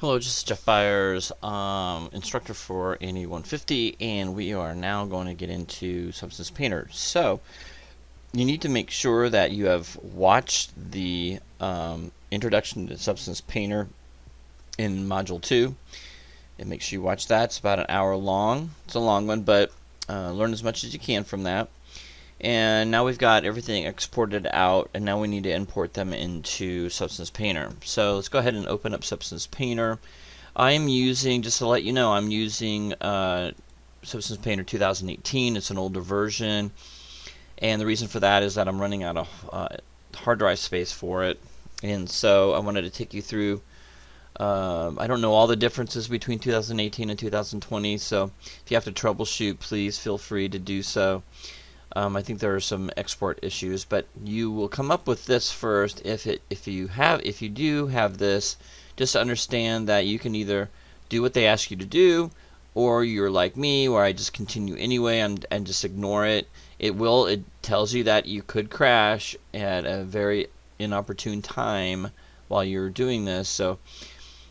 Hello, this is Jeff Byers, instructor for ANY 150, and we are now going to get into Substance Painter. So, you need to make sure that you have watched the introduction to Substance Painter in Module 2, and make sure you watch that. It's about an hour long. It's a long one, but learn as much as you can from that. And now we've got everything exported out, and now we need to import them into Substance Painter. So let's go ahead and open up Substance Painter. I'm using, just to let you know, I'm using Substance Painter 2018. It's an older version, and the reason for that is that I'm running out of hard drive space for it. And so I wanted to take you through, I don't know all the differences between 2018 and 2020, so if you have to troubleshoot, please feel free to do so. I think there are some export issues, but you will come up with this first if you do have this. Just to understand that you can either do what they ask you to do, or you're like me, where I just continue anyway and just ignore it. It tells you that you could crash at a very inopportune time while you're doing this. So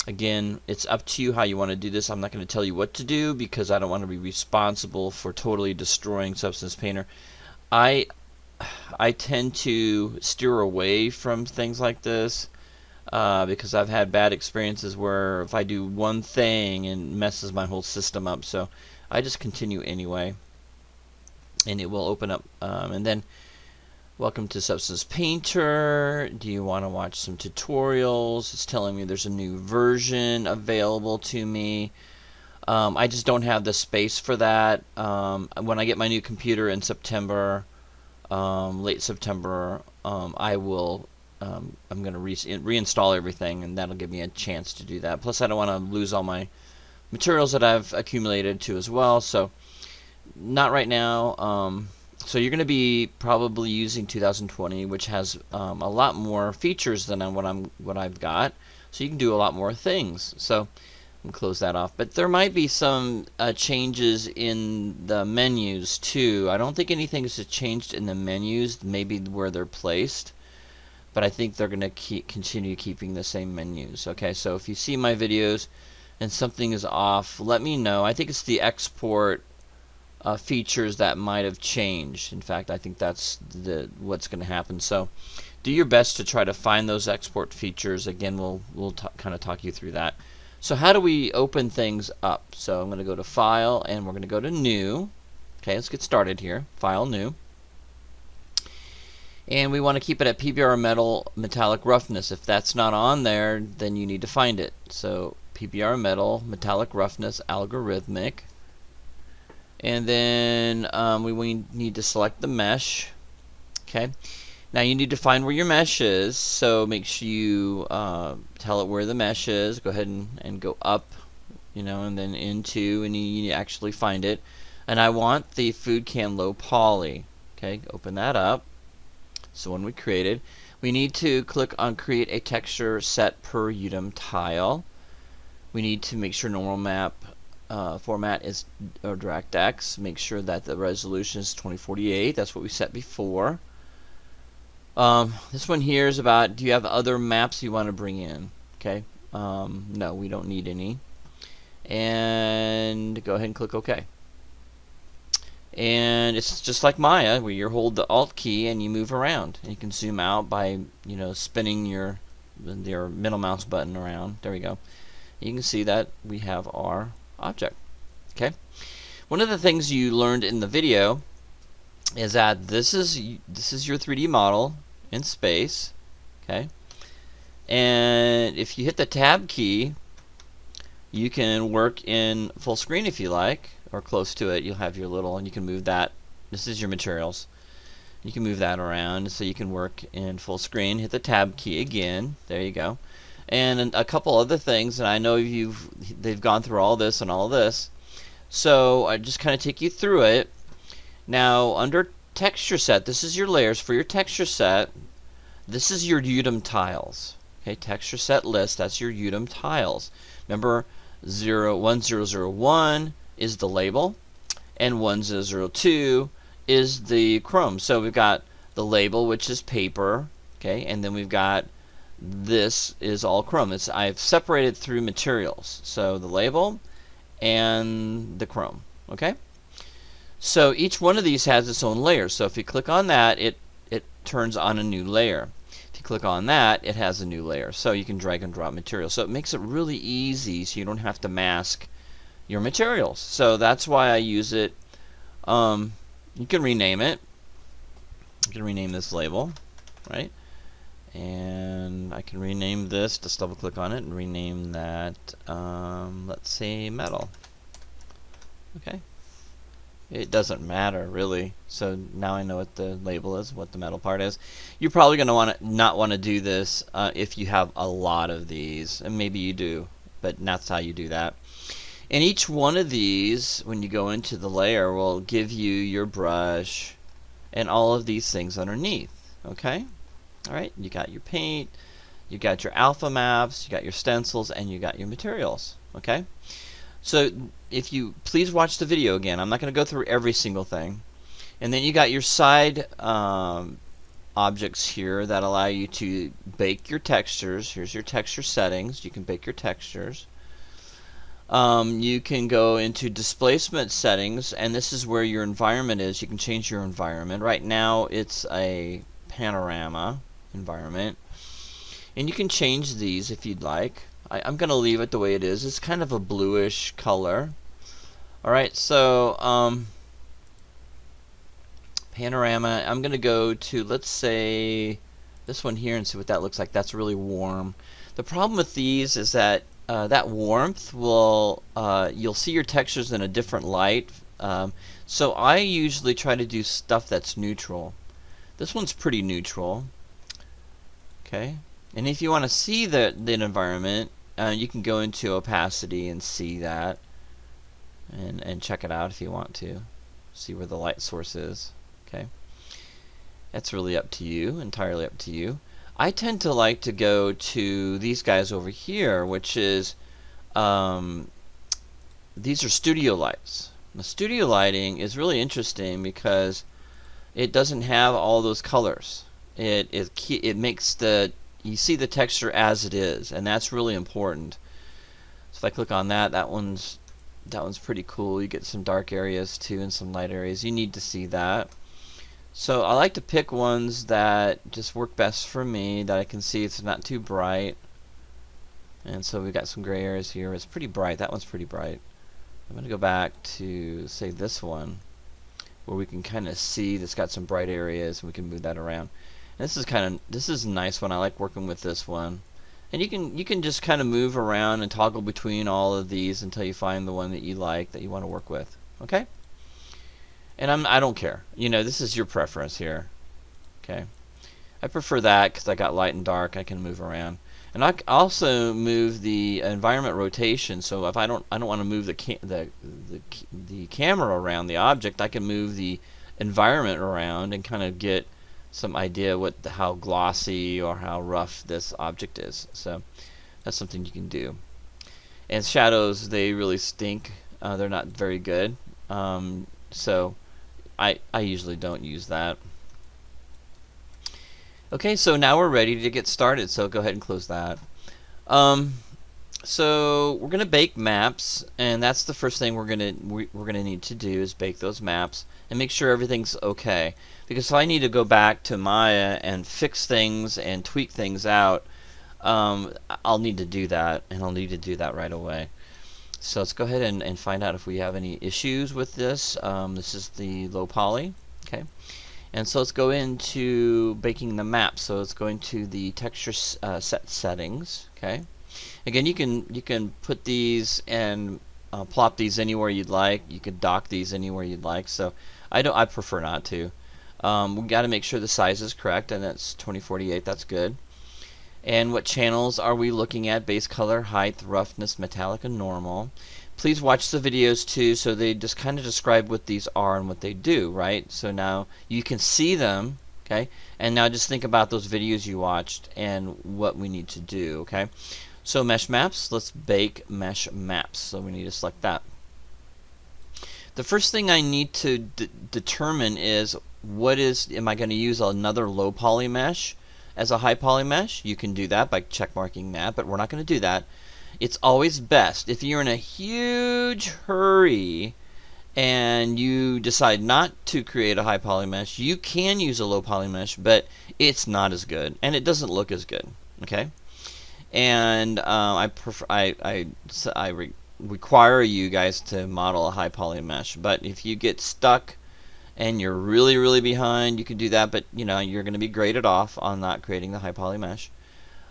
again, it's up to you how you want to do this. I'm not going to tell you what to do because I don't want to be responsible for totally destroying Substance Painter. I tend to steer away from things like this because I've had bad experiences where if I do one thing it messes my whole system up. So I just continue anyway, and it will open up. And then, welcome to Substance Painter. Do you want to watch some tutorials? It's telling me there's a new version available to me. I just don't have the space for that. When I get my new computer in September, late September, I'm going to reinstall everything, and that'll give me a chance to do that. Plus, I don't want to lose all my materials that I've accumulated too as well. So, not right now. So you're going to be probably using 2020, which has a lot more features than what I've got. So you can do a lot more things. So and close that off. But there might be some changes in the menus too. I don't think anything has changed in the menus, maybe where they're placed, but I think they're going to continue keeping the same menus. Okay, so if you see my videos and something is off, let me know. I think it's the export features that might have changed. In fact, I think that's what's going to happen. So do your best to try to find those export features. Again, we'll kind of talk you through that. So how do we open things up? So I'm going to go to File, and we're going to go to New. Okay, let's get started here. File, New. And we want to keep it at PBR Metal Metallic Roughness. If that's not on there, then you need to find it. So PBR Metal Metallic Roughness Algorithmic. And then we need to select the mesh. Okay. Now you need to find where your mesh is, so make sure you tell it where the mesh is. Go ahead and go up, and then into, and you actually find it. And I want the food can low poly. Okay, open that up. So when we created, we need to click on Create a Texture Set per UDIM Tile. We need to make sure normal map format is DirectX. Make sure that the resolution is 2048. That's what we set before. This one here is about, do you have other maps you want to bring in? Okay. No, we don't need any. And go ahead and click OK. And it's just like Maya, where you hold the Alt key and you move around. And you can zoom out by, spinning your middle mouse button around. There we go. You can see that we have our object. Okay. One of the things you learned in the video is that this is your 3D model in space. Okay. And if you hit the Tab key, you can work in full screen if you like, or close to it. You'll have your little, and you can move that. This is your materials. You can move that around so you can work in full screen. Hit the Tab key again. There you go. And a couple other things, and I know they've gone through all this and all this. So I just kind of take you through it. Now under Texture Set, this is your layers for your texture set. This is your UDIM tiles. Okay, Texture Set List, that's your UDIM tiles. Remember, 1001 is the label, and 1002 is the chrome. So we've got the label, which is paper, okay, and then we've got this is all chrome. I've separated through materials, so the label and the chrome. Okay, so each one of these has its own layer. So if you click on that, it turns on a new layer. If you click on that, it has a new layer. So you can drag and drop materials. So it makes it really easy, so you don't have to mask your materials. So that's why I use it. You can rename it. You can rename this label, right? And I can rename this, just double click on it and rename that, let's say metal. Okay, it doesn't matter really, so now I know what the label is, what the metal part is. You're probably going to not want to do this if you have a lot of these, and maybe you do, but that's how you do that. And each one of these, when you go into the layer, will give you your brush and all of these things underneath. Okay, alright, you got your paint, you got your alpha maps, you got your stencils, and you got your materials. Okay, so if you please watch the video again, I'm not going to go through every single thing. And then you got your side objects here that allow you to bake your textures. Here's your texture settings. You can bake your textures. You can go into displacement settings, and this is where your environment is. You can change your environment. Right now it's a panorama environment, and you can change these if you'd like. I'm going to leave it the way it is. It's kind of a bluish color. Alright, so panorama, I'm going to go to, let's say, this one here and see what that looks like. That's really warm. The problem with these is that that warmth will, you'll see your textures in a different light. So I usually try to do stuff that's neutral. This one's pretty neutral. Okay, and if you want to see the environment, you can go into opacity and see that, and check it out if you want to see where the light source is. Okay, that's really up to you, entirely up to you. I tend to like to go to these guys over here, which is these are studio lights. The studio lighting is really interesting because it doesn't have all those colors. It makes you see the texture as it is, and that's really important. So if I click on that, that one's pretty cool. You get some dark areas too and some light areas. You need to see that. So I like to pick ones that just work best for me, that I can see it's not too bright. And so we've got some gray areas here. It's pretty bright. That one's pretty bright. I'm going to go back to, say, this one, where we can kind of see that's got some bright areas, and we can move that around. And this is a nice one. I like working with this one. And you can just kind of move around and toggle between all of these until you find the one that you like, that you want to work with. Okay? And I don't care. You know, this is your preference here. Okay? I prefer that because I got light and dark. I can move around. And I also move the environment rotation. So if I don't want to move the camera around the object, I can move the environment around and kind of get some idea how glossy or how rough this object is. So that's something you can do. And shadows, they really stink. They're not very good. So I usually don't use that. Okay, so now we're ready to get started, so go ahead and close that. So we're gonna bake maps, and that's the first thing we're gonna need to do is bake those maps and make sure everything's okay. Because if I need to go back to Maya and fix things and tweak things out, I'll need to do that, and I'll need to do that right away. So let's go ahead and find out if we have any issues with this. This is the low poly. Okay. And so let's go into baking the map. So let's go into the texture set settings. Okay. Again, you can put these and plop these anywhere you'd like. You could dock these anywhere you'd like. So I prefer not to. We got to make sure the size is correct, and that's 2048. That's good. And what channels are we looking at? Base color, height, roughness, metallic, and normal. Please watch the videos too, so they just kind of describe what these are and what they do, right? So now you can see them, okay? And now just think about those videos you watched and what we need to do, okay? So mesh maps, let's bake mesh maps. So we need to select that. The first thing I need to determine is am I going to use another low poly mesh as a high poly mesh, you can do that by check marking that, but we're not going to do that. It's always best if you're in a huge hurry and you decide not to create a high poly mesh, you can use a low poly mesh, but it's not as good and it doesn't look as good. Okay, and I require you guys to model a high poly mesh, but if you get stuck and you're really behind, you can do that, but you know you're going to be graded off on not creating the high poly mesh,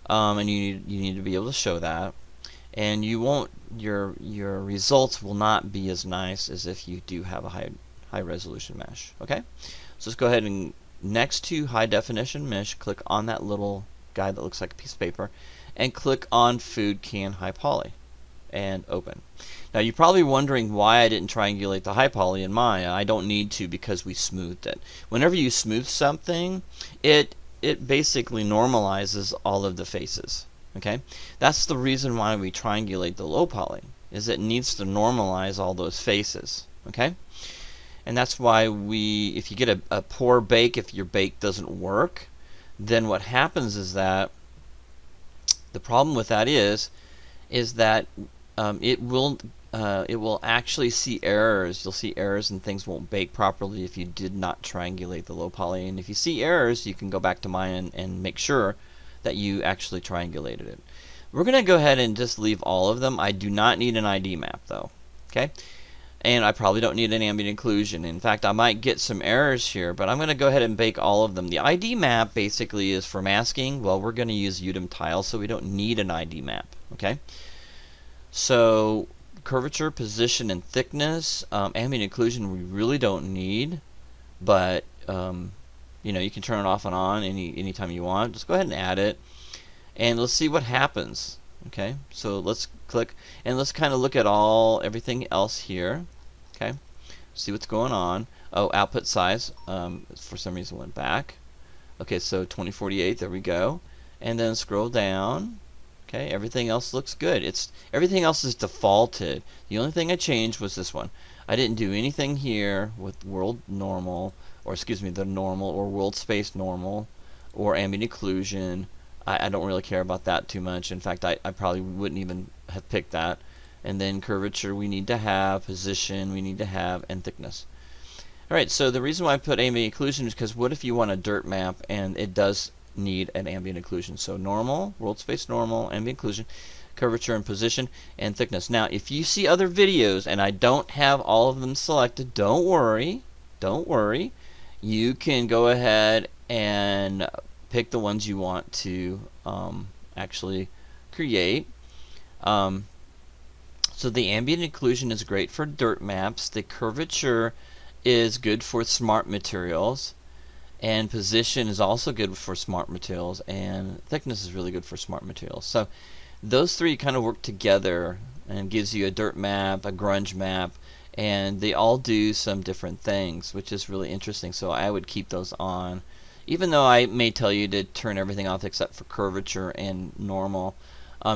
and you need to be able to show that, and you won't your results will not be as nice as if you do have a high resolution mesh. Okay, so let's go ahead and next to high definition mesh, click on that little guy that looks like a piece of paper, and click on Food Can High Poly and open. Now you're probably wondering why I didn't triangulate the high poly in Maya. I don't need to because we smoothed it. Whenever you smooth something, it basically normalizes all of the faces. Okay, that's the reason why we triangulate the low poly, is it needs to normalize all those faces. Okay, and that's why if you get a poor bake, if your bake doesn't work, then what happens is that the problem with that is that it will actually see errors. You'll see errors and things won't bake properly if you did not triangulate the low poly. And if you see errors, you can go back to Maya and make sure that you actually triangulated it. We're going to go ahead and just leave all of them. I do not need an ID map though. Okay, and I probably don't need an ambient occlusion. In fact, I might get some errors here, but I'm going to go ahead and bake all of them. The ID map basically is for masking. Well, we're going to use UDIM tiles, so we don't need an ID map. Okay, so curvature, position, and thickness, ambient occlusion we really don't need, but you know, you can turn it off and on anytime you want. Just go ahead and add it, and let's see what happens. Okay, so let's click and let's kind of look at everything else here. Okay, see what's going on. Oh, output size for some reason went back. Okay, so 2048, there we go, and then scroll down. Okay, everything else looks good. Everything else is defaulted. The only thing I changed was this one. I didn't do anything here with world normal, or excuse me, the normal, or world space normal, or ambient occlusion. I don't really care about that too much. In fact, I probably wouldn't even have picked that. And then curvature we need to have, position we need to have, and thickness. Alright, so the reason why I put ambient occlusion is because what if you want a dirt map and it does need an ambient occlusion? So normal, world space normal, ambient occlusion, curvature and position, and thickness. Now if you see other videos and I don't have all of them selected, don't worry. You can go ahead and pick the ones you want to actually create. So the ambient occlusion is great for dirt maps. The curvature is good for smart materials, and position is also good for smart materials, and thickness is really good for smart materials. So those three kind of work together and gives you a dirt map, a grunge map, and they all do some different things, which is really interesting. So I would keep those on, even though I may tell you to turn everything off except for curvature and normal.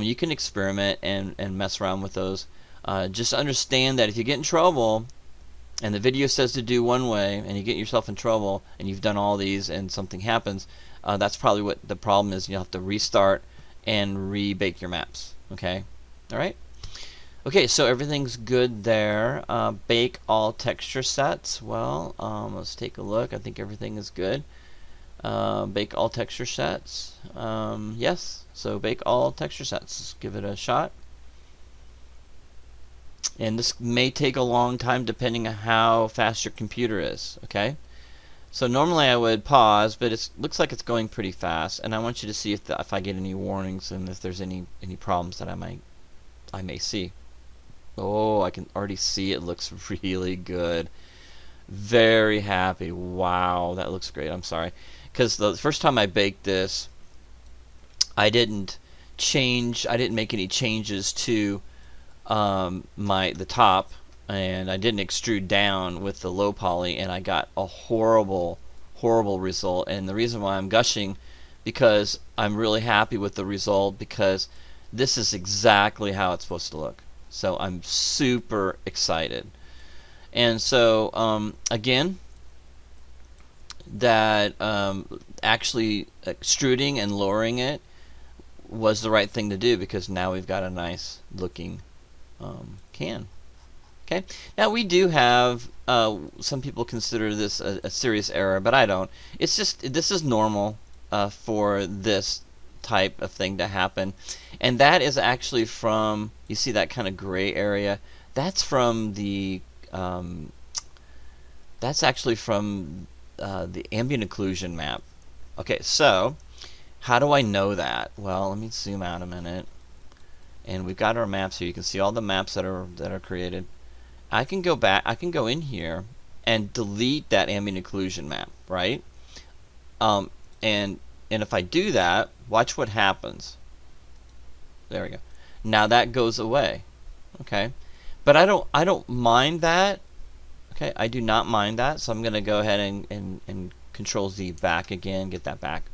You can experiment and mess around with those. Just understand that if you get in trouble and the video says to do one way and you get yourself in trouble and you've done all these and something happens, that's probably what the problem is. You'll have to restart and rebake your maps. Okay, alright? Okay, so everything's good there. Bake all texture sets. Well, let's take a look. I think everything is good. Bake all texture sets. Yes, so bake all texture sets. Let's give it a shot. And this may take a long time depending on how fast your computer is. Okay, so normally I would pause, but it looks like it's going pretty fast, and I want you to see if I get any warnings and if there's any problems that I may see. Oh, I can already see it looks really good. Very happy. Wow, that looks great. I'm sorry, because the first time I baked this, I didn't make any changes to the top, and I didn't extrude down with the low poly, and I got a horrible result. And the reason why I'm gushing, because I'm really happy with the result, because this is exactly how it's supposed to look. So I'm super excited. And so again, that actually extruding and lowering it was the right thing to do, because now we've got a nice looking can. Okay, now we do have, some people consider this a serious error, but I don't. It's just, this is normal for this type of thing to happen. And that is actually from, you see that kind of gray area? That's from the, that's actually from the ambient occlusion map. Okay, so how do I know that? Well, let me zoom out a minute. And we've got our maps here. You can see all the maps that are created. I can go back, I can go in here and delete that ambient occlusion map, right? And if I do that, watch what happens. There we go. Now that goes away. Okay, but I don't mind that. Okay, I do not mind that, so I'm going to go ahead and Control Z back again, get that back.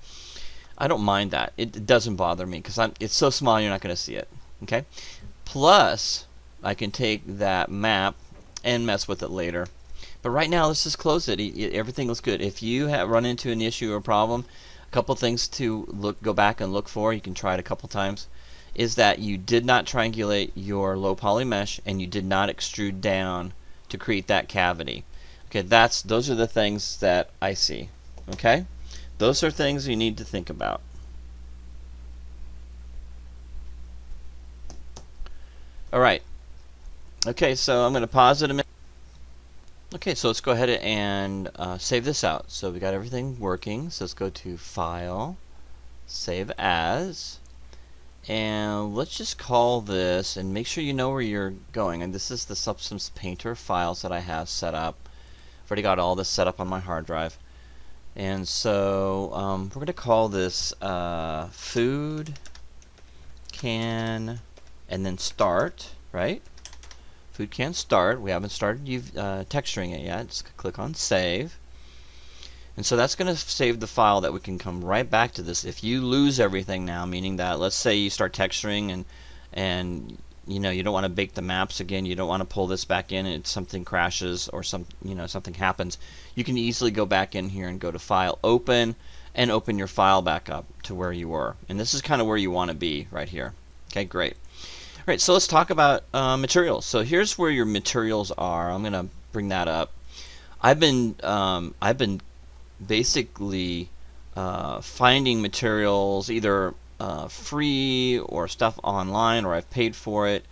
I don't mind that. It doesn't bother me because it's so small you're not going to see it. Okay, plus I can take that map and mess with it later. But right now, let's just close it. Everything looks good. If you have run into an issue or problem, a couple things to go back and look for. You can try it a couple times. Is that you did not triangulate your low poly mesh and you did not extrude down to create that cavity. Okay, those are the things that I see. Okay, those are things you need to think about. All right. Okay, so I'm going to pause it a minute. Okay, so let's go ahead and save this out. So we got everything working. So let's go to File, Save As, and let's just call this, and make sure you know where you're going. And this is the Substance Painter files that I have set up. I've already got all this set up on my hard drive. And so we're going to call this Food Can, and then Start, right? Food Can Start. We haven't started texturing it yet. Just click on Save. And so that's going to save the file that we can come right back to this. If you lose everything now, meaning that let's say you start texturing and you don't want to bake the maps again, you don't want to pull this back in and something crashes or something happens, you can easily go back in here and go to File, Open, and open your file back up to where you were. And this is kind of where you want to be right here. Okay, great. All right, so let's talk about materials. So here's where your materials are. I'm going to bring that up. I've been basically finding materials either free or stuff online, or I've paid for it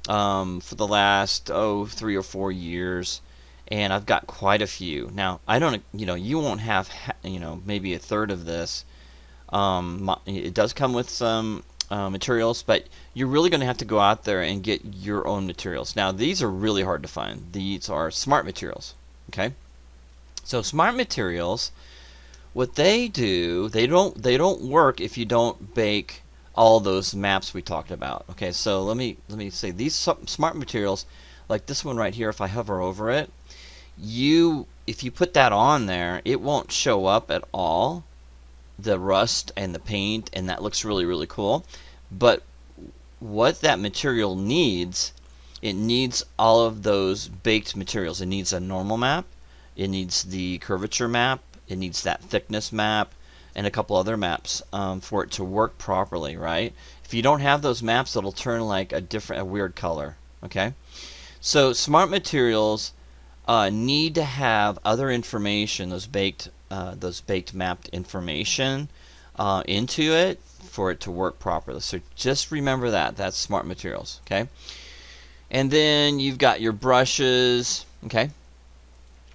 for the last 3 or 4 years, and I've got quite a few. Now I don't, you won't have maybe a third of this. It does come with some materials, but you're really going to have to go out there and get your own materials. Now these are really hard to find. These are smart materials. Okay, so smart materials, what they do, they don't work if you don't bake all those maps we talked about. Okay, so let me say these smart materials, like this one right here, if I hover over it, if you put that on there, it won't show up at all, the rust and the paint, and that looks really, really cool. But what that material needs, it needs all of those baked materials. It needs a normal map, it needs the curvature map, it needs that thickness map, and a couple other maps for it to work properly, right? If you don't have those maps, it'll turn like a weird color. Okay, so smart materials need to have other information, those baked mapped information into it for it to work properly. So just remember that. That's smart materials. Okay, and then you've got your brushes. Okay,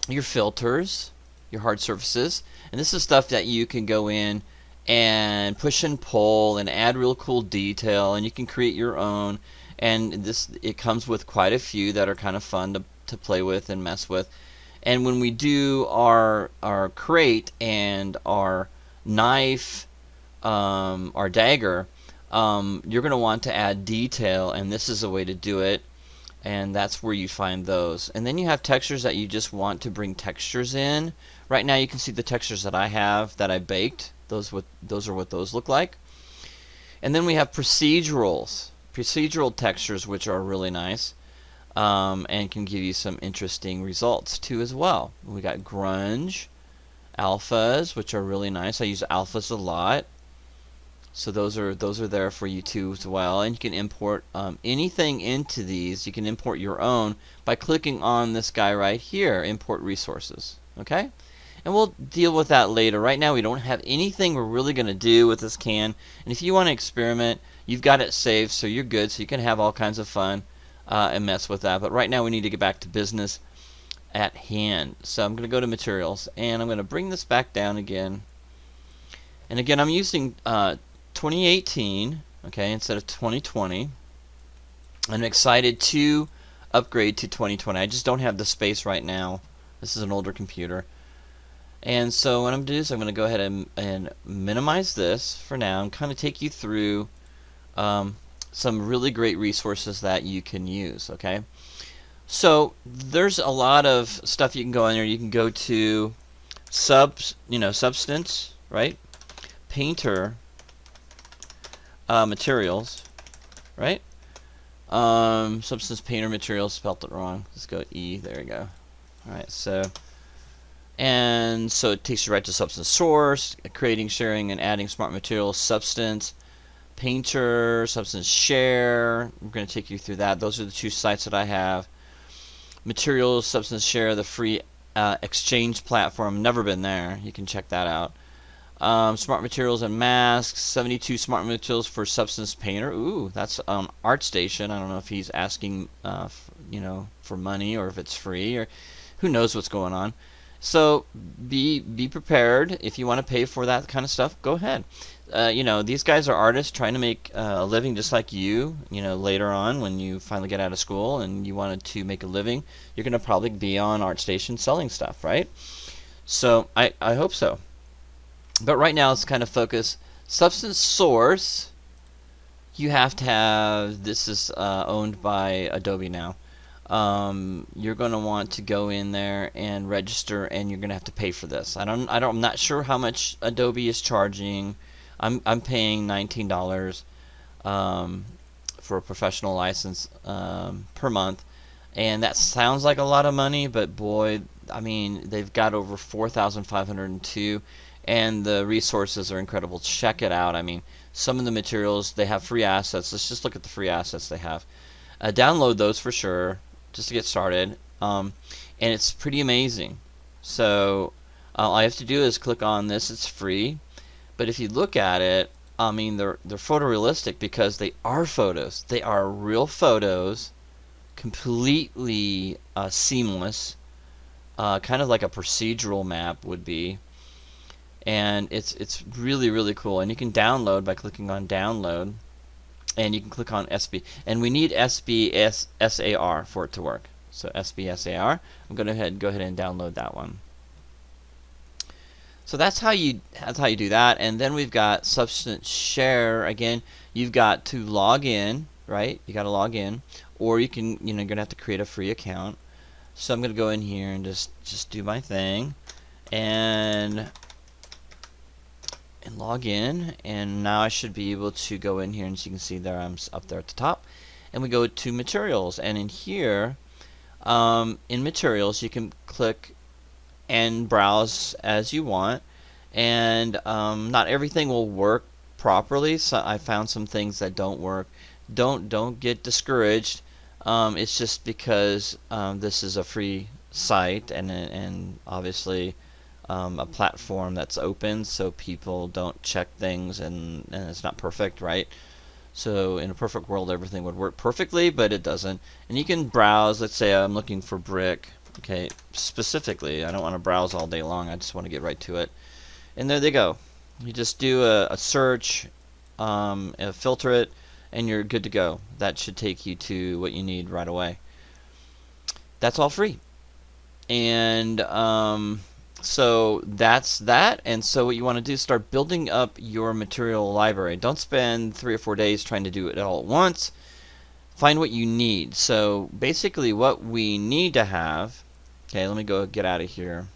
your filters, your hard surfaces, and this is stuff that you can go in and push and pull and add real cool detail, and you can create your own. And it comes with quite a few that are kind of fun to play with and mess with. And when we do our crate and our knife, our dagger, you're going to want to add detail, and this is a way to do it. And that's where you find those. And then you have textures that you just want to bring textures in. Right now you can see the textures that I have that I baked. Those are what those look like. And then we have procedural textures, which are really nice and can give you some interesting results too as well. We got grunge, alphas, which are really nice. I use alphas a lot. So those are there for you too as well. And you can import anything into these. You can import your own by clicking on this guy right here, import resources. Okay? And we'll deal with that later. Right now we don't have anything we're really going to do with this can. And if you want to experiment, you've got it saved so you're good, so you can have all kinds of fun and mess with that. But right now we need to get back to business at hand. So I'm going to go to materials and I'm going to bring this back down again. And again, I'm using 2018, okay, instead of 2020. I'm excited to upgrade to 2020. I just don't have the space right now. This is an older computer. And so what I'm going to do is I'm going to go ahead and minimize this for now and kind of take you through some really great resources that you can use, okay? So there's a lot of stuff you can go in there. You can go to Substance, right? Painter materials, right? Substance Painter materials, spelt it wrong. Let's go E, there you go. Alright, so it takes you right to Substance Source, creating, sharing, and adding smart materials, Substance Painter, Substance Share. I'm going to take you through that. Those are the two sites that I have. Materials, Substance Share, the free exchange platform. Never been there. You can check that out. Smart materials and masks. 72 smart materials for Substance Painter. Ooh, that's on ArtStation. I don't know if he's asking, for money or if it's free or who knows what's going on. So be prepared. If you want to pay for that kind of stuff, go ahead. These guys are artists trying to make a living just like you. Later on when you finally get out of school and you wanted to make a living, you're going to probably be on ArtStation selling stuff, right? So I hope so. But right now let's kind of focus. Substance Source, you have to have, this is owned by Adobe now. You're going to want to go in there and register, and you're going to have to pay for this. I'm not sure how much Adobe is charging. I'm paying $19 for a professional license per month, and that sounds like a lot of money, but boy, I mean, they've got over 4,502, and the resources are incredible. Check it out. I mean, some of the materials, they have free assets. Let's just look at the free assets they have. Download those for sure, just to get started, and it's pretty amazing. So all I have to do is click on this. It's free, but if you look at it, I mean, they're photorealistic because they are photos. They are real photos, completely seamless, kind of like a procedural map would be, and it's really, really cool. And you can download by clicking on download. And you can click on SB, and we need SBSAR for it to work. So SBSAR, I'm going to go ahead and download that one. So that's how you do that. And then we've got Substance Share. Again, you've got to log in, right? You got to log in, or you're going to have to create a free account. So I'm going to go in here and just do my thing, and log in, and now I should be able to go in here, and as you can see there, I'm up there at the top, and we go to materials, and in here in materials you can click and browse as you want, and not everything will work properly. So I found some things that don't work. Don't get discouraged. It's just because this is a free site, and obviously a platform that's open, so people don't check things, and it's not perfect, right? So in a perfect world everything would work perfectly, but it doesn't. And you can browse. Let's say I'm looking for brick, okay, specifically. I don't want to browse all day long, I just want to get right to it, and there they go. You just do a search, filter it, and you're good to go. That should take you to what you need right away. That's all free. And so that's that. And so what you want to do is start building up your material library. Don't spend 3 or 4 days trying to do it all at once. Find what you need. So basically what we need to have, okay, let me go get out of here.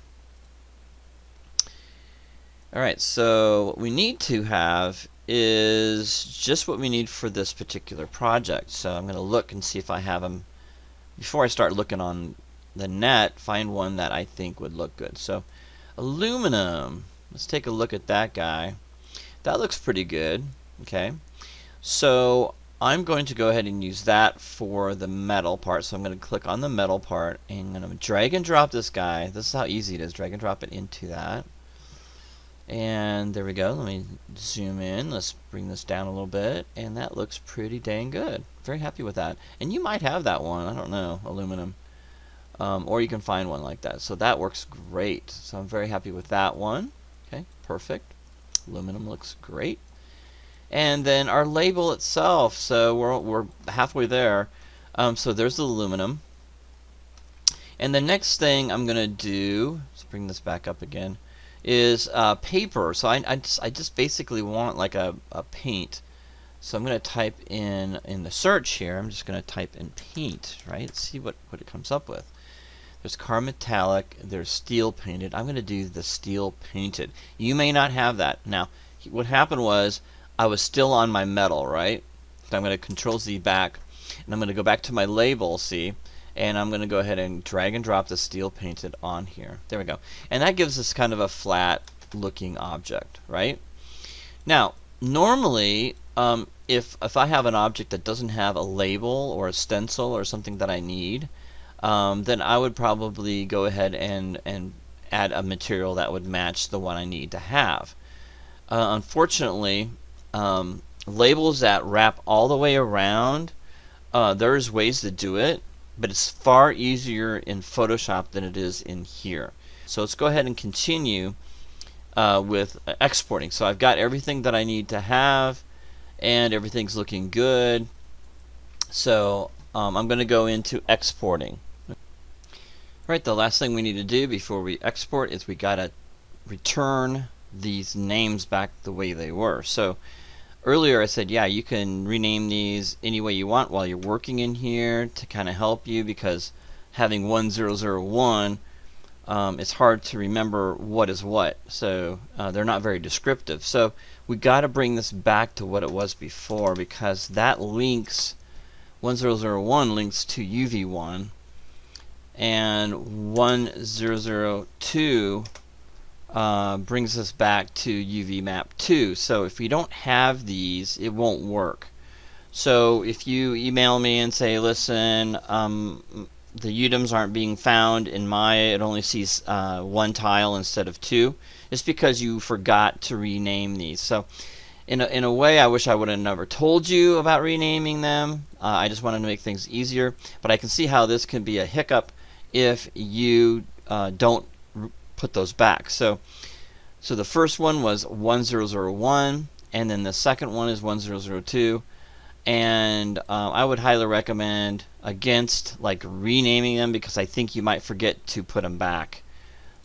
Alright, so what we need to have is just what we need for this particular project. So I'm going to look and see if I have them. Before I start looking on the net, find one that I think would look good. So Aluminum. Let's take a look at that guy. That looks pretty good. Okay, so I'm going to go ahead and use that for the metal part. So I'm going to click on the metal part and I'm going to drag and drop this guy. This is how easy it is. Drag and drop it into that. And there we go. Let me zoom in. Let's bring this down a little bit. And that looks pretty dang good. Very happy with that. And you might have that one. I don't know. Aluminum. Or you can find one like that. So that works great. So I'm very happy with that one. Okay, perfect. Aluminum looks great. And then our label itself. So we're halfway there. So there's the aluminum. And the next thing I'm going to do, let's bring this back up again, is paper. So I just basically want like a paint. So I'm going to type in the search here, I'm just going to type in paint, right? See what it comes up with. There's car metallic, there's steel painted. I'm going to do the steel painted. You may not have that. Now, what happened was I was still on my metal, right? So I'm going to Control Z back, and I'm going to go back to my label, see? And I'm going to go ahead and drag and drop the steel painted on here. There we go. And that gives us kind of a flat looking object, right? Now, normally, if I have an object that doesn't have a label or a stencil or something that I need, then I would probably go ahead and add a material that would match the one I need to have. Unfortunately, labels that wrap all the way around, there's ways to do it, but it's far easier in Photoshop than it is in here. So let's go ahead and continue with exporting. So I've got everything that I need to have, and everything's looking good. So I'm going to go into exporting. Right, the last thing we need to do before we export is we got to return these names back the way they were. So earlier I said, yeah, you can rename these any way you want while you're working in here to kind of help you, because having 1001, it's hard to remember what is what. So they're not very descriptive. So we got to bring this back to what it was before, because that links 1001 links to UV1, and 1002 brings us back to UV map 2. So if we don't have these, it won't work. So if you email me and say, listen, the UDIMs aren't being found in Maya, it only sees one tile instead of two, it's because you forgot to rename these. So in a way, I wish I would have never told you about renaming them. I just wanted to make things easier, but I can see how this can be a hiccup if you don't put those back. So the first one was 1001, and then the second one is 1002, and I would highly recommend against like renaming them, because I think you might forget to put them back.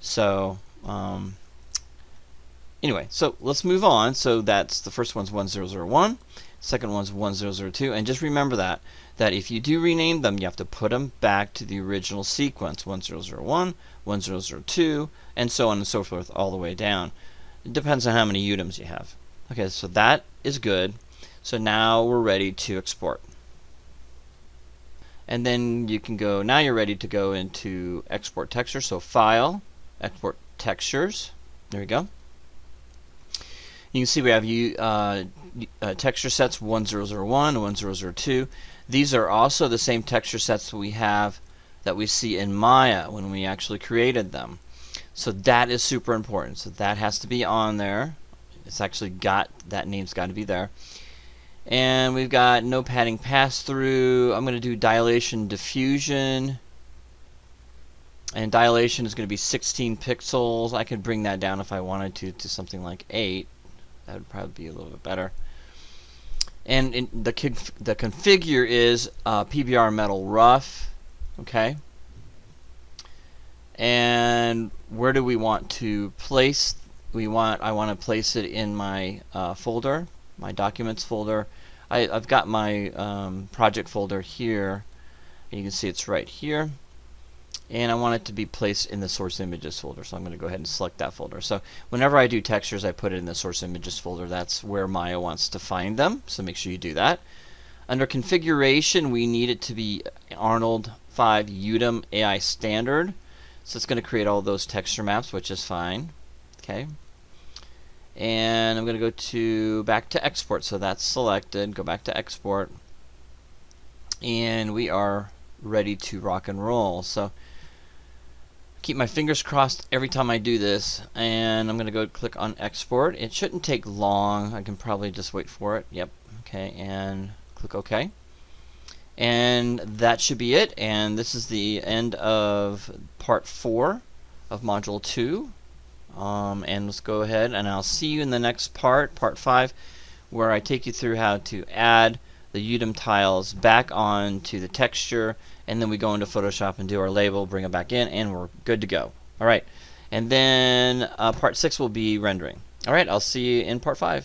So anyway, so let's move on. So that's the first one's 1001, second one's 1002, and just remember that if you do rename them, you have to put them back to the original sequence, 1001, 1002, and so on and so forth all the way down. It depends on how many UDIMs you have. Okay, so that is good. So now we're ready to export. And then you can go, now you're ready to go into export texture. So File, Export Textures. There we go. You can see we have texture sets 1001 and 1002. These are also the same texture sets we have that we see in Maya when we actually created them. So that is super important. So that has to be on there. It's actually got, that name's got to be there. And we've got no padding pass through. I'm going to do dilation diffusion. And dilation is going to be 16 pixels. I could bring that down if I wanted to something like 8. That would probably be a little bit better. And the configure is PBR metal rough. Okay. And where do we want to place? I want to place it in my folder, my documents folder. I've got my project folder here. You can see it's right here. And I want it to be placed in the source images folder, so I'm going to go ahead and select that folder. So whenever I do textures, I put it in the source images folder. That's where Maya wants to find them, so make sure you do that. Under configuration, we need it to be Arnold 5 UDIM AI standard. So it's going to create all those texture maps, which is fine. Okay. And I'm going to go back to export. So that's selected. Go back to export. And we are ready to rock and roll. So keep my fingers crossed every time I do this. And I'm going to go click on export. It shouldn't take long. I can probably just wait for it. Yep. Okay. And click OK. And that should be it. And this is the end of part 4 of module 2. And let's go ahead, and I'll see you in the next part, part 5, where I take you through how to add the UDIM tiles back onto the texture, and then we go into Photoshop and do our label, bring it back in, and we're good to go. Alright, and then part 6 will be rendering. Alright, I'll see you in part 5.